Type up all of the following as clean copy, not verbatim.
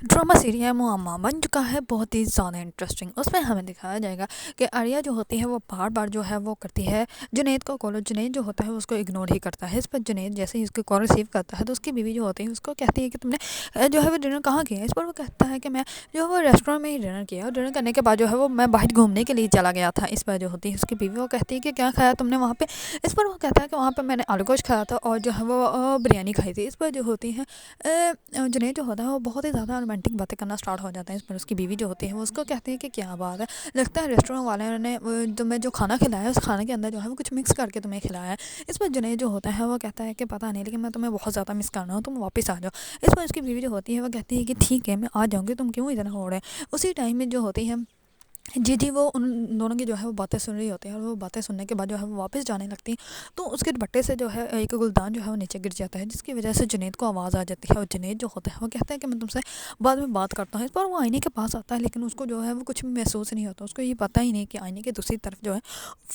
Drama serial मुअम्मा बन चुका है बहुत ही ज़्यादा इंटरेस्टिंग। उसमें हमें दिखाया जाएगा कि आर्या जो होती है वो बार बार जो है वो करती है जुनैद को कॉल। जुनैद जो होता है उसको इग्नोर ही करता है। इस पर जुनैद जैसे ही उसकी कॉल रिसीव करता है तो उसकी बीवी जो होती है उसको कहती है कि तुमने जो है वो डिनर कहाँ किया। इस पर वो कहता है कि मैं जो है वो रेस्टोरेंट में ही डिनर किया और डिनर करने के बाद जो है वो मैं बाहर घूमने के लिए चला गया था। इस पर जो होती है उसकी बीवी वो कहती है कि क्या खाया तुमने वहाँ पे। इस पर वो कहता है कि वहाँ पर मैंने आलू गोश्त खाया था और जो है वो बिरयानी खाई थी। इस पर जो होती है जुनैद जो होता है वो बहुत ही ज़्यादा रोमांटिक बातें करना स्टार्ट हो जाता है। इस पर उसकी बीवी जो होती है वो उसको कहती है कि क्या बात है, लगता है रेस्टोरेंट वाले ने तुम्हें जो खाना खिलाया है उस खाने के अंदर जो है वो कुछ मिक्स करके तुम्हें खिलाया है। इस पर जुनैद जो होता है वो कहता है कि पता नहीं, लेकिन मैं तुम्हें बहुत ज़्यादा मिस कर रहा हूँ, तुम वापस आ जाओ। इस पर उसकी बीवी जो होती है वो कहती है कि ठीक है मैं आ जाऊँगी, तुम क्यों इतना हो रहे हैं। उसी टाइम में जो होती है जी जी वो उन दोनों की जो है वो बातें सुन रही होती है और वो बातें सुनने के बाद जो है वो वापस जाने लगती है। तो उसके दुपट्टे से जो है एक गुलदान जो है वो नीचे गिर जाता है, जिसकी वजह से जुनैद को आवाज़ आ जाती है और जुनैद जो होता है वो कहता है कि मैं तुमसे बाद में बात करता हूँ। इस पर वो आईने के पास आता है लेकिन उसको जो है वो कुछ भी महसूस नहीं होता। उसको ये पता ही नहीं कि आईने के दूसरी तरफ जो है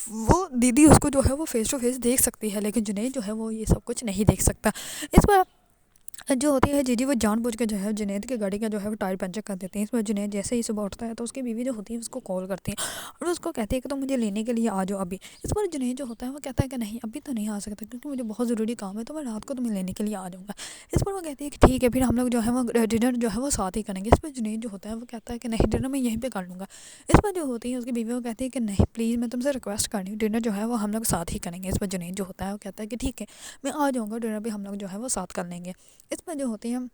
वो दीदी उसको जो है वो फेस टू फेस देख सकती है, लेकिन जुनैद जो है वो ये सब कुछ नहीं देख सकता। इस पर जो होती है जीजी वो जानबूझ के जो है जुनैद की गाड़ी का जो है वो टायर पंचर कर देती है। इसमें जुनैद जैसे ही सुबह उठता है तो उसकी बीवी जो होती है उसको कॉल करती है और उसको कहती है कि तुम मुझे लेने के लिए आ जाओ अभी। इस पर जुनैद जो होता है वो कहता है कि नहीं अभी तो नहीं आ सकता क्योंकि मुझे बहुत ज़रूरी काम है, तो मैं रात को तुम्हें लेने के लिए आ जाऊँगा। इस पर वो कहती है कि ठीक है फिर हम लोग जो है वो डिनर जो है वो साथ ही करेंगे। इस पर जुनैद जो होता है वो कहता है कि नहीं डिनर मैं यहीं पर कर लूँगा। इस पर जो होती है उसकी बीवी वो कहती है कि नहीं प्लीज़ मैं तुमसे रिक्वेस्ट कर रही हूँ, डिनर जो है वो हम लोग साथ ही करेंगे। इस पर जुनैद जो होता है वो कहता है कि ठीक है मैं आ जाऊँगा, डिनर भी हम लोग जो है वो साथ कर लेंगे। इस पर जो होती है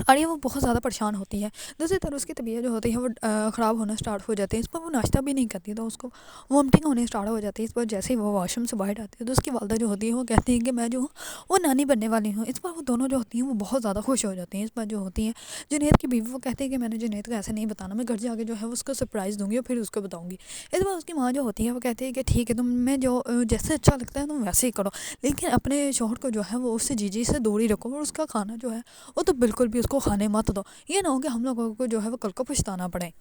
आर्या वो बहुत ज़्यादा परेशान होती है। दूसरी तरफ उसकी तबीयत जो होती है वो ख़राब होना स्टार्ट हो जाती है। इस पर वो नाश्ता भी नहीं करती तो उसको वॉमिटिंग होने स्टार्ट हो जाती है। इस पर जैसे ही वो वॉशरूम से बाहर आती है तो उसकी वालदा जो होती है वो कहती है कि मैं जो हूँ वो नानी बनने वाली हूँ। इस पर वो दोनों जो होती हैं वो बहुत ज़्यादा खुश हो जाती हैं। इस पर जो होती है जुनैद की बीवी वो कहती है कि मैंने जुनैद को ऐसे नहीं बताना, मैं घर जाके जो है उसको सरप्राइज़ दूँगी और फिर उसको बताऊँगी। इस पर उसकी माँ जो होती है वो कहती है कि ठीक है तुम्हें जो जैसे अच्छा लगता है तुम वैसे ही करो, लेकिन अपने शौहर को जो है वो उससे जीजी से दूरी रखो और उसका खाना जो है वो तो बिल्कुल भी उसको खाने मत दो। ये ना हो कि हम लोगों को जो है वो कल को पछताना पड़े।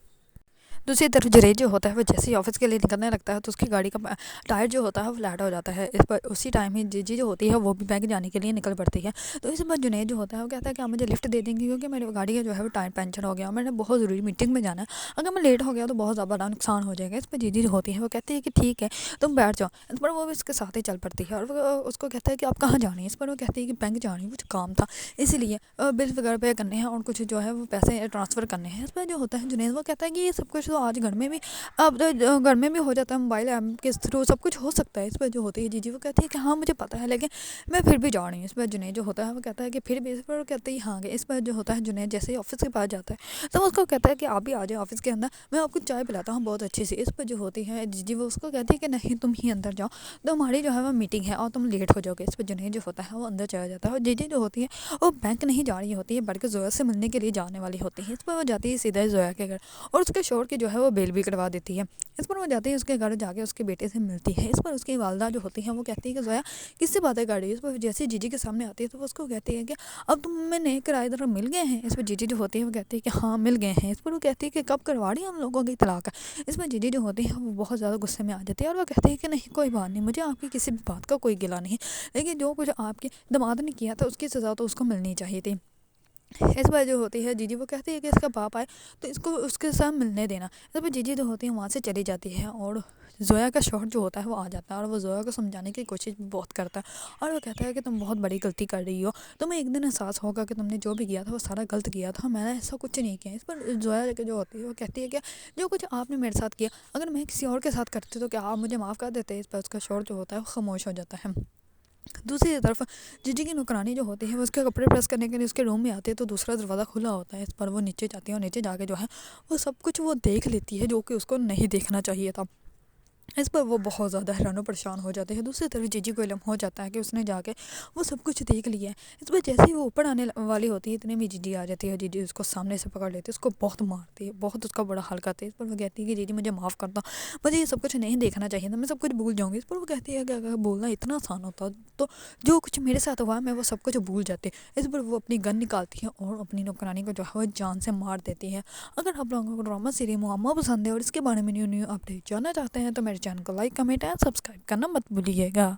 दूसरी तरफ जुनैद जो होता है वो जैसे ही ऑफिस के लिए निकलने लगता है तो उसकी गाड़ी का टायर जो होता है वो फ्लैट हो जाता है। इस पर उसी टाइम ही जीजी जो होती है वो भी बैंक जाने के लिए निकल पड़ती है। तो इस बार जुनैद जो होता है वो कहता है कि आप मुझे लिफ्ट दे देंगे क्योंकि मेरी गाड़ी का जो है वो टायर पंचर हो गया और मैंने बहुत ज़रूरी मीटिंग में जाना है, अगर मैं लेट हो गया तो बहुत ज़्यादा नुकसान हो जाएगा। इस पर जीजी जो होती है वो कहती है कि ठीक है तुम बैठ जाओ। इस पर वो भी उसके साथ ही चल पड़ती है और वो उसको कहता है कि आप कहाँ जा रही हैं। इस पर वो कहती है कि बैंक जा रही हूँ, कुछ काम था इसीलिए बिल वगैरह पे करने हैं और कुछ जो है वो पैसे ट्रांसफ़र करने हैं। इस पर जो होता है जुनैद वो कहता है कि ये सब कुछ तो आज घर में भी अब तो घर में भी हो जाता है, मोबाइल ऐप के थ्रू सब कुछ हो सकता है। इस पर जो होती है जीजी वो कहती है कि हाँ मुझे पता है लेकिन मैं फिर भी जा रही हूँ। इस पर जुनैद जो होता है वो कहता है कि फिर भी। इस पर वो कहती है हाँ। इस पर जो होता है जुनैद जैसे ही ऑफिस के पास जाता है तो वो उसको कहता है कि आप भी आ जाओ ऑफिस के अंदर, मैं आपको चाय पिलाता हूँ बहुत अच्छी सी। इस पर जो होती है जीजी वो उसको कहती है कि नहीं तुम ही अंदर जाओ, तो हमारी जो है वो मीटिंग है और तुम लेट हो जाओगे। इस पर जुनैद जो होता है वो अंदर चला जाता है और जीजी जो होती है वो बैंक नहीं जा रही होती है बल्कि जोया से मिलने के लिए जाने वाली होती है। इस पर वो जाती है सीधा जोया के घर और उसके शोर की जो है वो बेल भी करवा देती है। इस पर वो जाती है उसके घर जाके उसके बेटे से मिलती है। इस पर उसकी वालदा जो होती है वो कहती है कि जोया किससे बातें कर रही है। इस पर जैसे जीजी के सामने आती है तो वो उसको कहती है कि अब तुम्हें नए किराएदार मिल गए हैं। इस पर जीजी जो होती है वो कहती है कि हाँ मिल गए हैं। इस पर वो कहती है कि कब करवा रही है हम लोगों की तलाक। इस पर जीजी जो होती है वो बहुत ज़्यादा गुस्से में आ जाती है और वो कहती है कि नहीं कोई बात नहीं, मुझे आपकी किसी भी बात का कोई गिला नहीं, लेकिन जो कुछ आपके दामाद ने किया था उसकी सज़ा तो उसको मिलनी चाहिए थी। इस बार जो होती है जीजी वो कहती है कि इसका बाप आए तो इसको उसके साथ मिलने देना। इस पर जीजी जो होती है वहाँ से चली जाती है और जोया का शौहर जो होता है वो आ जाता है और वो जोया को समझाने की कोशिश भी बहुत करता है और वो कहता है कि तुम बहुत बड़ी गलती कर रही हो, तुम्हें एक दिन एहसास होगा कि तुमने जो भी किया था वो सारा गलत किया था, मैंने ऐसा कुछ नहीं किया। इस पर जोया जो होती है वो कहती है कि जो कुछ आपने मेरे साथ किया अगर मैं किसी और के साथ करती तो क्या आप मुझे माफ़ कर देते। इस पर उसका शौहर जो होता है वो खामोश हो जाता है। दूसरी तरफ जीजी की नौकरानी जो होती है वो उसके कपड़े प्रेस करने के लिए उसके रूम में आती है तो दूसरा दरवाज़ा खुला होता है। इस पर वो नीचे जाती है और नीचे जाके जो है वो सब कुछ वो देख लेती है जो कि उसको नहीं देखना चाहिए था। इस पर वो बहुत ज़्यादा हैरान और परेशान हो जाते हैं। दूसरी तरफ जीजी को इल्म हो जाता है कि उसने जाके वो सब कुछ देख लिया है। इस पर जैसे ही वो ऊपर आने वाली होती है इतने में जीजी आ जाती है। जीजी उसको सामने से पकड़ लेती है, उसको बहुत मारती है, बहुत उसका बड़ा हाल करती है। इस पर वो कहती है कि जीजी मुझे माफ़ कर दो, मुझे ये सब कुछ नहीं देखना चाहिए था, मैं सब कुछ भूल जाऊँगी। इस पर वो कहती है कि अगर भूलना इतना आसान होता तो जो कुछ मेरे साथ हुआ मैं वो सब कुछ भूल जाती। इस पर वो अपनी गन निकालती है और अपनी नौकरानी को जो है वो जान से मार देती है। अगर आप लोगों को ड्रामा सीरीज मुअम्मा पसंद है और इसके बारे में न्यू न्यू अपडेट जानना चाहते हैं तो मेरे चैनल को लाइक कमेंट एंड सब्सक्राइब करना मत भूलिएगा।